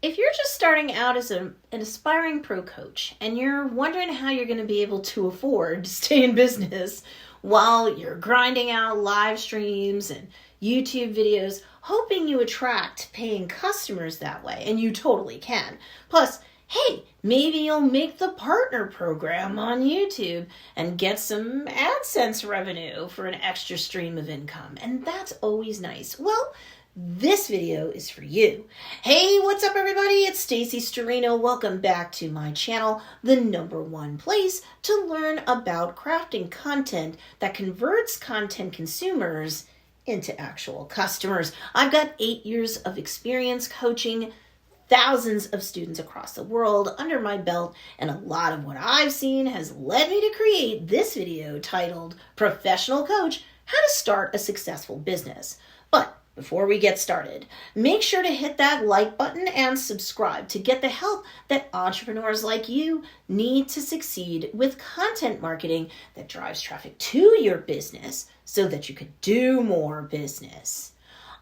If you're just starting out as an aspiring pro coach and you're wondering how you're going to be able to afford to stay in business while you're grinding out live streams and YouTube videos, hoping you attract paying customers that way, and you totally can. Plus, hey, maybe you'll make the partner program on YouTube and get some AdSense revenue for an extra stream of income, and that's always nice. Well, this video is for you. Hey, what's up everybody? It's Stacy Storino. Welcome back to my channel, the #1 place to learn about crafting content that converts content consumers into actual customers. I've got 8 years of experience coaching thousands of students across the world under my belt, and a lot of what I've seen has led me to create this video titled Professional Coach: How to Start a Successful Business. But before we get started, make sure to hit that like button and subscribe to get the help that entrepreneurs like you need to succeed with content marketing that drives traffic to your business so that you can do more business.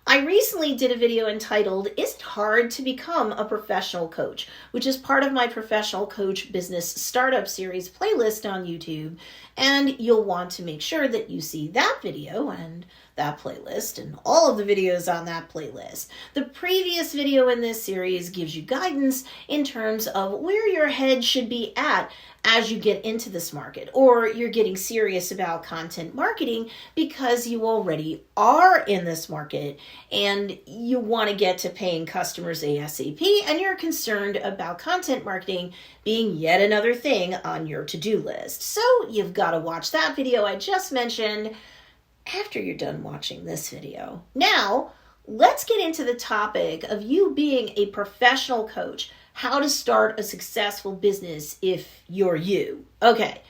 I recently did a video entitled, Is it hard to become a professional coach? Which is part of my Professional Coach Business Startup Series playlist on YouTube. And you'll want to make sure that you see that video and that playlist and all of the videos on that playlist. The previous video in this series gives you guidance in terms of where your head should be at as you get into this market, or you're getting serious about content marketing because you already are in this market and you want to get to paying customers ASAP, and you're concerned about content marketing being yet another thing on your to-do list. So you've got to watch that video I just mentioned after you're done watching this video. Now, let's get into the topic of you being a professional coach, how to start a successful business if you're you. Okay,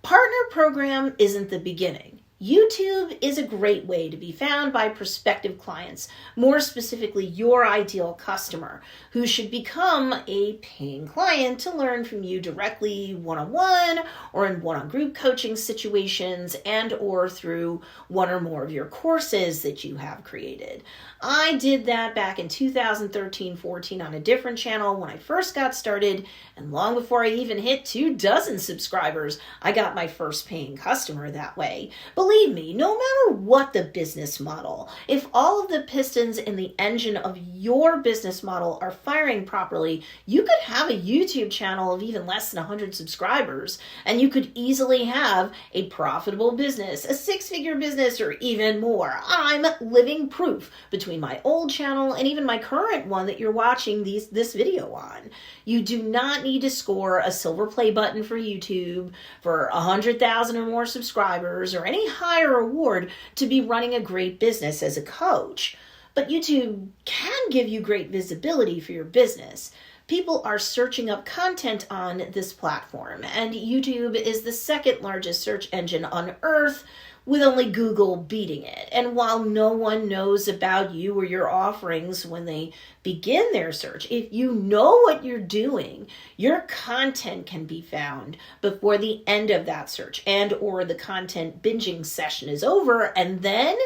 partner program isn't the beginning. YouTube is a great way to be found by prospective clients, more specifically your ideal customer, who should become a paying client to learn from you directly one-on-one or in one-on-group coaching situations, and or through one or more of your courses that you have created. I did that back in 2013-14 on a different channel when I first got started, and long before I even hit 24 subscribers, I got my first paying customer that way. Believe me, no matter what the business model, if all of the pistons in the engine of your business model are firing properly, you could have a YouTube channel of even less than 100 subscribers, and you could easily have a profitable business, a six-figure business, or even more. I'm living proof between my old channel and even my current one that you're watching this video on. You do not need to score a silver play button for YouTube, for 100,000 or more subscribers, or any higher award to be running a great business as a coach. But YouTube can give you great visibility for your business. People are searching up content on this platform, and YouTube is the second largest search engine on earth, with only Google beating it. And while no one knows about you or your offerings when they begin their search, if you know what you're doing, your content can be found before the end of that search and or the content binging session is over, and then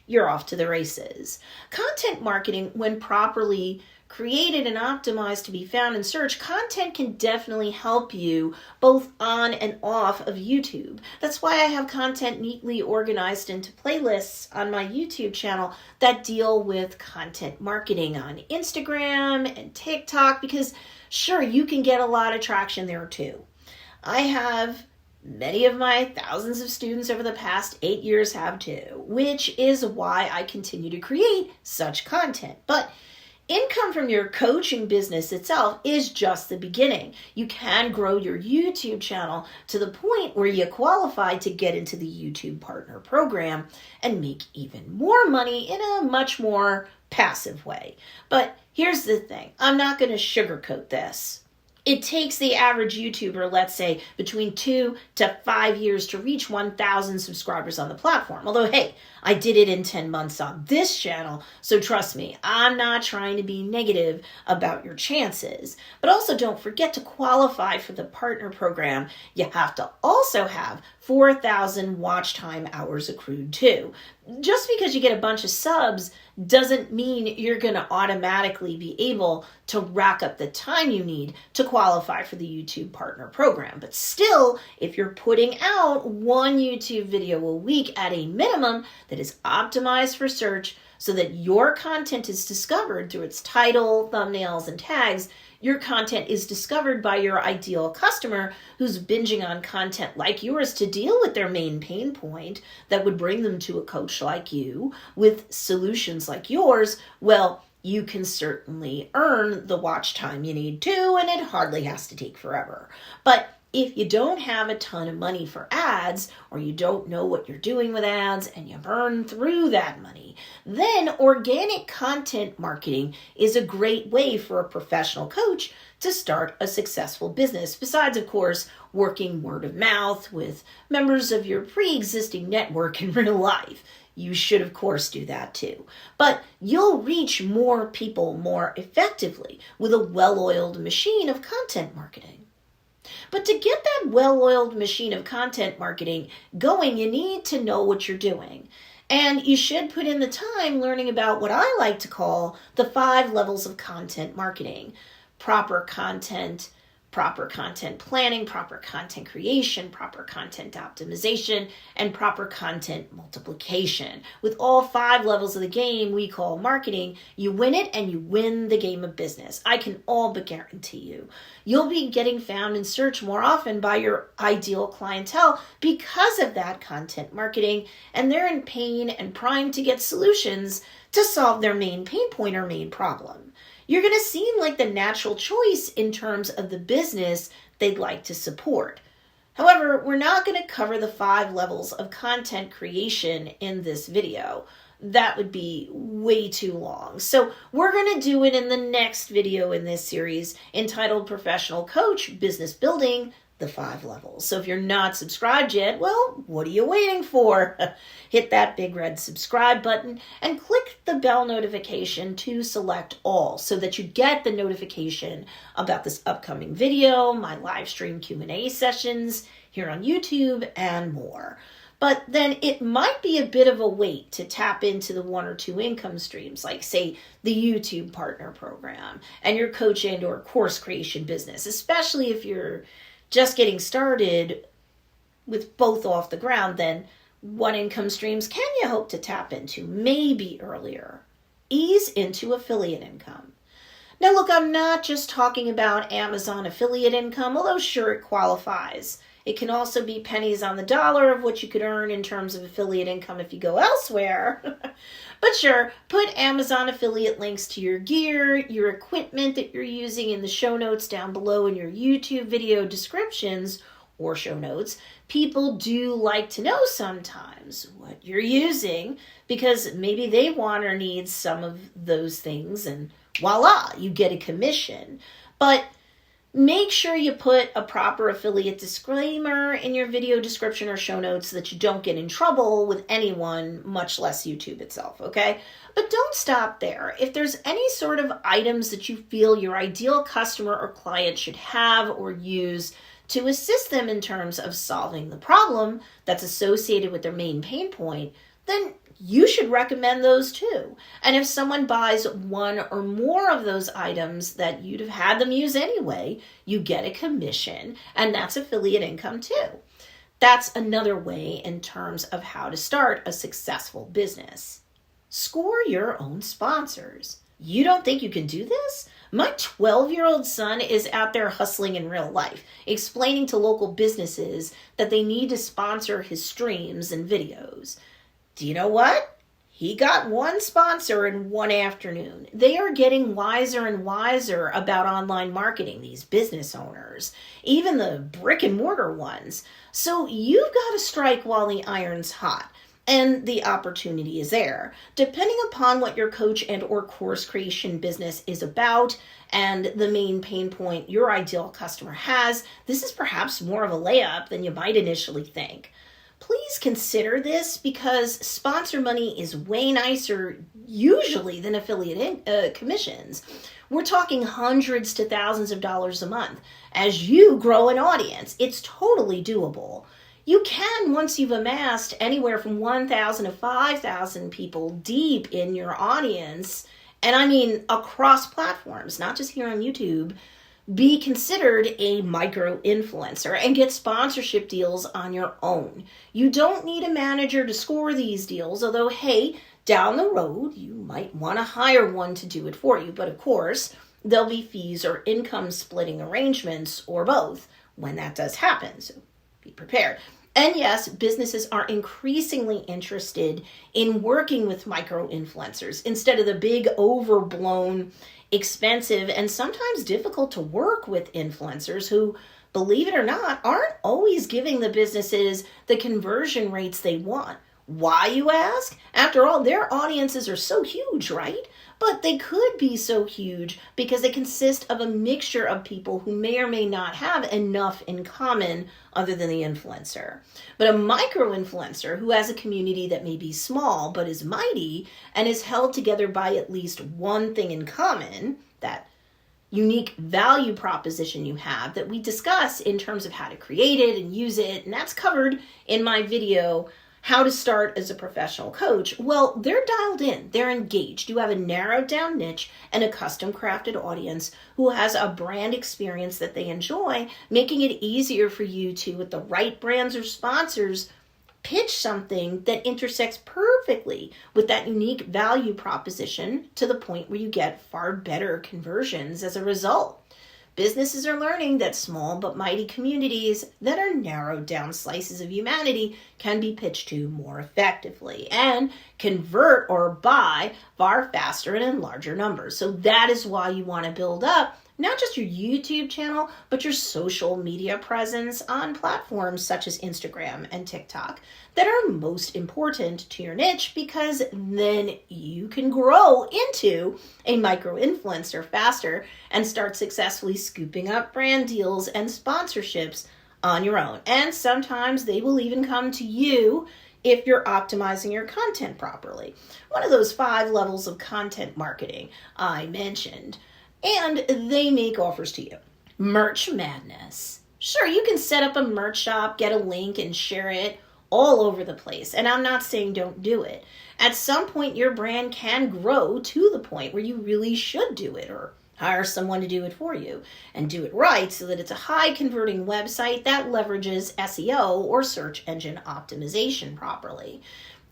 you're off to the races. Content marketing, when properly created and optimized to be found in search, content can definitely help you both on and off of YouTube. That's why I have content neatly organized into playlists on my YouTube channel that deal with content marketing on Instagram and TikTok, because sure, you can get a lot of traction there too. I have many of my thousands of students over the past 8 years have too, which is why I continue to create such content. But income from your coaching business itself is just the beginning. You can grow your YouTube channel to the point where you qualify to get into the YouTube Partner Program and make even more money in a much more passive way. But here's the thing, I'm not going to sugarcoat this. It takes the average YouTuber, let's say, between 2 to 5 years to reach 1,000 subscribers on the platform. Although, hey, I did it in 10 months on this channel, so trust me, I'm not trying to be negative about your chances. But also don't forget to qualify for the partner program. You have to also have 4,000 watch time hours accrued too. just because you get a bunch of subs doesn't mean you're going to automatically be able to rack up the time you need to qualify for the YouTube Partner Program. But still, if you're putting out one YouTube video a week at a minimum that is optimized for search so that your content is discovered through its title, thumbnails, and tags, your content is discovered by your ideal customer who's binging on content like yours to deal with their main pain point that would bring them to a coach like you with solutions like yours, well, you can certainly earn the watch time you need to, and it hardly has to take forever. But if you don't have a ton of money for ads, or you don't know what you're doing with ads and you burn through that money, then organic content marketing is a great way for a professional coach to start a successful business. Besides, of course, working word of mouth with members of your pre-existing network in real life. You should, of course, do that too. But you'll reach more people more effectively with a well-oiled machine of content marketing. But to get that well-oiled machine of content marketing going, you need to know what you're doing. And you should put in the time learning about what I like to call the 5 levels of content marketing. Proper content planning, proper content creation, proper content optimization, and proper content multiplication. With all 5 levels of the game we call marketing, you win it and you win the game of business. I can all but guarantee you. You'll be getting found in search more often by your ideal clientele because of that content marketing, and they're in pain and primed to get solutions to solve their main pain point or main problem. You're going to seem like the natural choice in terms of the business they'd like to support. However, we're not going to cover the 5 levels of content creation in this video. That would be way too long. So we're going to do it in the next video in this series entitled Professional Coach Business Building, the 5 levels. So if you're not subscribed yet, well, what are you waiting for? Hit that big red subscribe button and click the bell notification to select all so that you get the notification about this upcoming video, my live stream Q&A sessions here on YouTube, and more. But then it might be a bit of a wait to tap into the 1 or 2 income streams, like say the YouTube Partner Program and your coach and or course creation business, especially if you're just getting started with both off the ground. Then what income streams can you hope to tap into? Maybe earlier. Ease into affiliate income. Now look, I'm not just talking about Amazon affiliate income, although sure it qualifies. It can also be pennies on the dollar of what you could earn in terms of affiliate income if you go elsewhere. But sure, put Amazon affiliate links to your gear, your equipment that you're using in the show notes down below in your YouTube video descriptions or show notes. People do like to know sometimes what you're using because maybe they want or need some of those things and voila, you get a commission. But make sure you put a proper affiliate disclaimer in your video description or show notes so that you don't get in trouble with anyone, much less YouTube itself, okay? But don't stop there. If there's any sort of items that you feel your ideal customer or client should have or use to assist them in terms of solving the problem that's associated with their main pain point, then you should recommend those too. And if someone buys 1 or more of those items that you'd have had them use anyway, you get a commission, and that's affiliate income too. That's another way in terms of how to start a successful business. Score your own sponsors. You don't think you can do this? My 12-year-old son is out there hustling in real life, explaining to local businesses that they need to sponsor his streams and videos. Do you know what? He got 1 sponsor in 1 afternoon. They are getting wiser and wiser about online marketing, these business owners, even the brick and mortar ones. So you've got to strike while the iron's hot. And the opportunity is there. Depending upon what your coach and or course creation business is about and the main pain point your ideal customer has, this is perhaps more of a layup than you might initially think. Please consider this because sponsor money is way nicer usually than affiliate commissions. We're talking hundreds to thousands of dollars a month. As you grow an audience, it's totally doable. You can, once you've amassed anywhere from 1,000 to 5,000 people deep in your audience, and I mean across platforms, not just here on YouTube, be considered a micro-influencer and get sponsorship deals on your own. You don't need a manager to score these deals, although, hey, down the road, you might want to hire one to do it for you. But of course, there'll be fees or income splitting arrangements or both when that does happen. So be prepared. And yes, businesses are increasingly interested in working with micro-influencers instead of the big overblown, expensive, and sometimes difficult to work with influencers who, believe it or not, aren't always giving the businesses the conversion rates they want. Why, you ask? After all, their audiences are so huge, right? But they could be so huge because they consist of a mixture of people who may or may not have enough in common other than the influencer. But a micro-influencer who has a community that may be small but is mighty and is held together by at least one thing in common, that unique value proposition you have that we discuss in terms of how to create it and use it, and that's covered in my video, How to Start as a Professional Coach. Well, they're dialed in, they're engaged. You have a narrowed down niche and a custom crafted audience who has a brand experience that they enjoy, making it easier for you to, with the right brands or sponsors, pitch something that intersects perfectly with that unique value proposition to the point where you get far better conversions as a result. Businesses are learning that small but mighty communities that are narrowed down slices of humanity can be pitched to more effectively and convert or buy far faster and in larger numbers. So that is why you want to build up not just your YouTube channel, but your social media presence on platforms such as Instagram and TikTok that are most important to your niche, because then you can grow into a micro-influencer faster and start successfully scooping up brand deals and sponsorships on your own. And sometimes they will even come to you if you're optimizing your content properly. One of those 5 levels of content marketing I mentioned. And they make offers to you. Merch madness. Sure, you can set up a merch shop, get a link, and share it all over the place. And I'm not saying don't do it. At some point, your brand can grow to the point where you really should do it, or hire someone to do it for you and do it right so that it's a high converting website that leverages SEO or search engine optimization properly.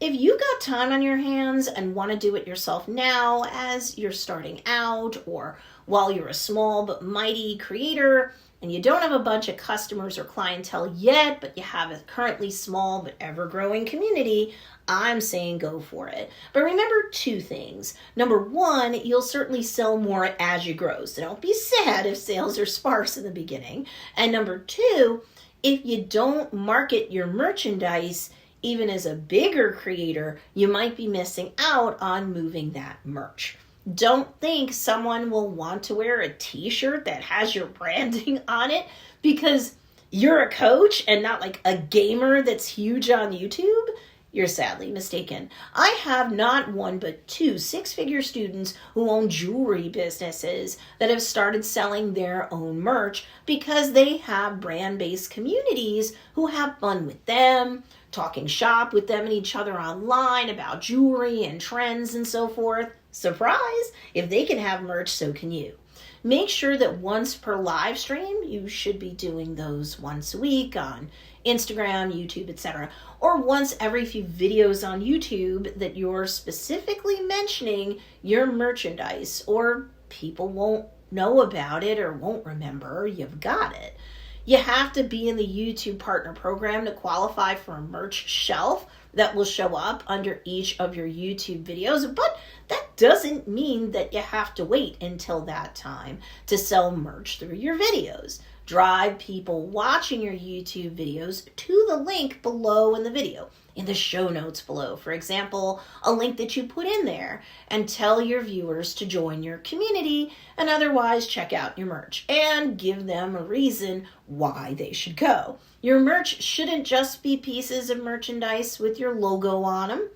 If you've got time on your hands and want to do it yourself now as you're starting out, or while you're a small but mighty creator and you don't have a bunch of customers or clientele yet, but you have a currently small but ever-growing community, I'm saying go for it. But remember 2 things. Number 1, you'll certainly sell more as you grow, so don't be sad if sales are sparse in the beginning. And number 2, if you don't market your merchandise, even as a bigger creator, you might be missing out on moving that merch. Don't think someone will want to wear a t-shirt that has your branding on it because you're a coach and not like a gamer that's huge on YouTube. You're sadly mistaken. I have not 1 but 2 6-figure students who own jewelry businesses that have started selling their own merch because they have brand-based communities who have fun with them, talking shop with them and each other online about jewelry and trends and so forth. Surprise! If they can have merch, so can you. Make sure that once per live stream, you should be doing those once a week on Instagram, YouTube, etc. Or once every few videos on YouTube that you're specifically mentioning your merchandise, or people won't know about it or won't remember you've got it. You have to be in the YouTube Partner Program to qualify for a merch shelf that will show up under each of your YouTube videos, but that doesn't mean that you have to wait until that time to sell merch through your videos. Drive people watching your YouTube videos to the link below in the video, in the show notes below, for example, a link that you put in there, and tell your viewers to join your community and otherwise check out your merch, and give them a reason why they should go. Your merch shouldn't just be pieces of merchandise with your logo on them.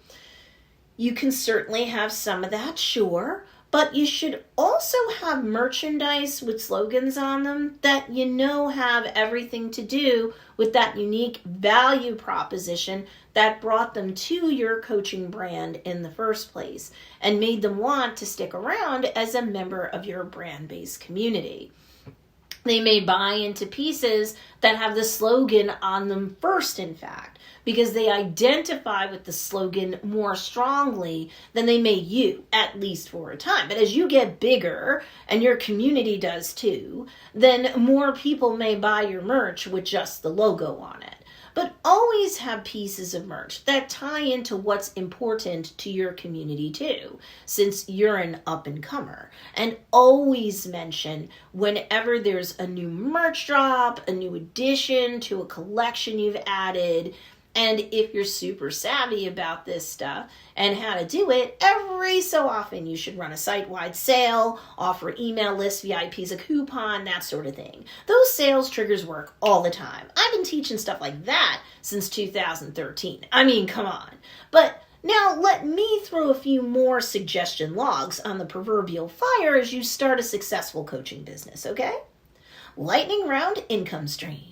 You can certainly have some of that, sure, But you should also have merchandise with slogans on them that have everything to do with that unique value proposition that brought them to your coaching brand in the first place and made them want to stick around as a member of your brand-based community. They may buy into pieces that have the slogan on them first, in fact, because they identify with the slogan more strongly than they may you, at least for a time. But as you get bigger, and your community does too, then more people may buy your merch with just the logo on it. But always have pieces of merch that tie into what's important to your community too, since you're an up-and-comer. And always mention whenever there's a new merch drop, a new addition to a collection you've added. And if you're super savvy about this stuff and how to do it, every so often you should run a site-wide sale, offer email list VIPs a coupon, that sort of thing. Those sales triggers work all the time. I've been teaching stuff like that since 2013. I mean, come on. But now let me throw a few more suggestion logs on the proverbial fire as you start a successful coaching business, okay? Lightning round income streams.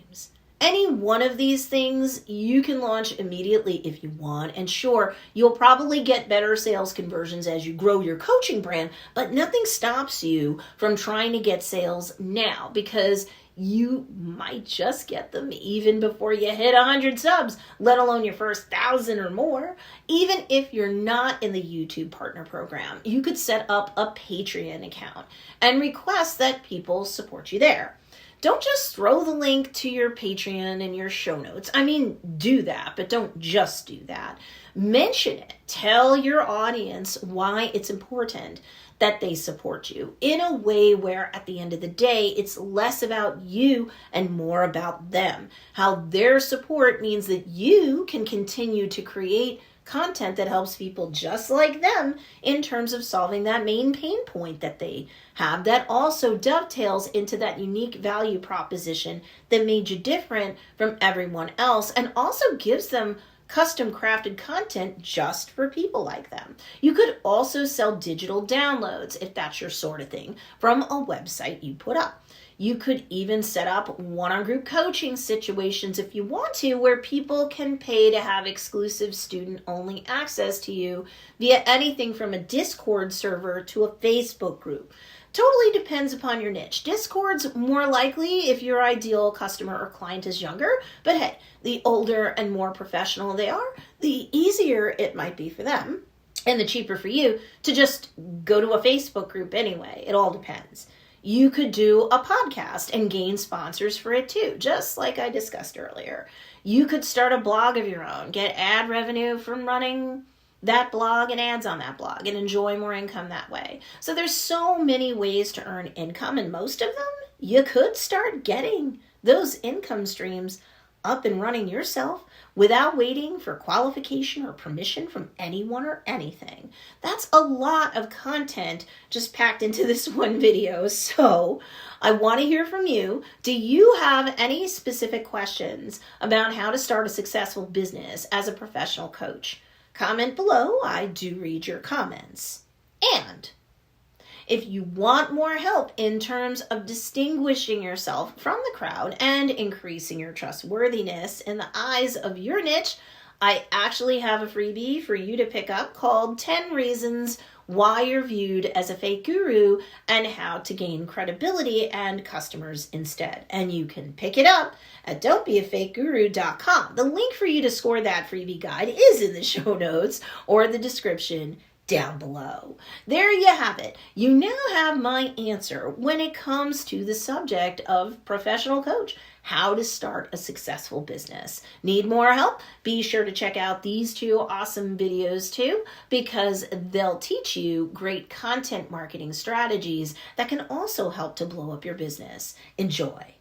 Any one of these things you can launch immediately if you want. And sure, you'll probably get better sales conversions as you grow your coaching brand, but nothing stops you from trying to get sales now because you might just get them even before you hit 100 subs, let alone your first 1,000 or more. Even if you're not in the YouTube Partner Program, you could set up a Patreon account and request that people support you there. Don't just throw the link to your Patreon in your show notes. I mean, do that, but don't just do that. Mention it. Tell your audience why it's important that they support you in a way where at the end of the day, it's less about you and more about them. How their support means that you can continue to create content that helps people just like them in terms of solving that main pain point that they have, that also dovetails into that unique value proposition that made you different from everyone else and also gives them custom crafted content just for people like them. You could also sell digital downloads if that's your sort of thing from a website you put up. You could even set up one-on-group coaching situations if you want to, where people can pay to have exclusive student-only access to you via anything from a Discord server to a Facebook group. Totally depends upon your niche. Discord's more likely if your ideal customer or client is younger, but hey, the older and more professional they are, the easier it might be for them, and the cheaper for you to just go to a Facebook group anyway. It all depends. You could do a podcast and gain sponsors for it too, just like I discussed earlier. You could start a blog of your own, get ad revenue from running that blog and ads on that blog, and enjoy more income that way. So there's so many ways to earn income, and most of them, you could start getting those income streams up and running yourself without waiting for qualification or permission from anyone or anything. That's a lot of content just packed into this one video. So I want to hear from you. Do you have any specific questions about how to start a successful business as a professional coach? Comment below. I do read your comments. And if you want more help in terms of distinguishing yourself from the crowd and increasing your trustworthiness in the eyes of your niche, I actually have a freebie for you to pick up called 10 Reasons Why You're Viewed as a Fake Guru and How to Gain Credibility and Customers Instead. And you can pick it up at don'tbeafakeguru.com. The link for you to score that freebie guide is in the show notes or the description down below. There you have it. You now have my answer when it comes to the subject of professional coach, how to start a successful business. Need more help? Be sure to check out these two awesome videos too, because they'll teach you great content marketing strategies that can also help to blow up your business. Enjoy.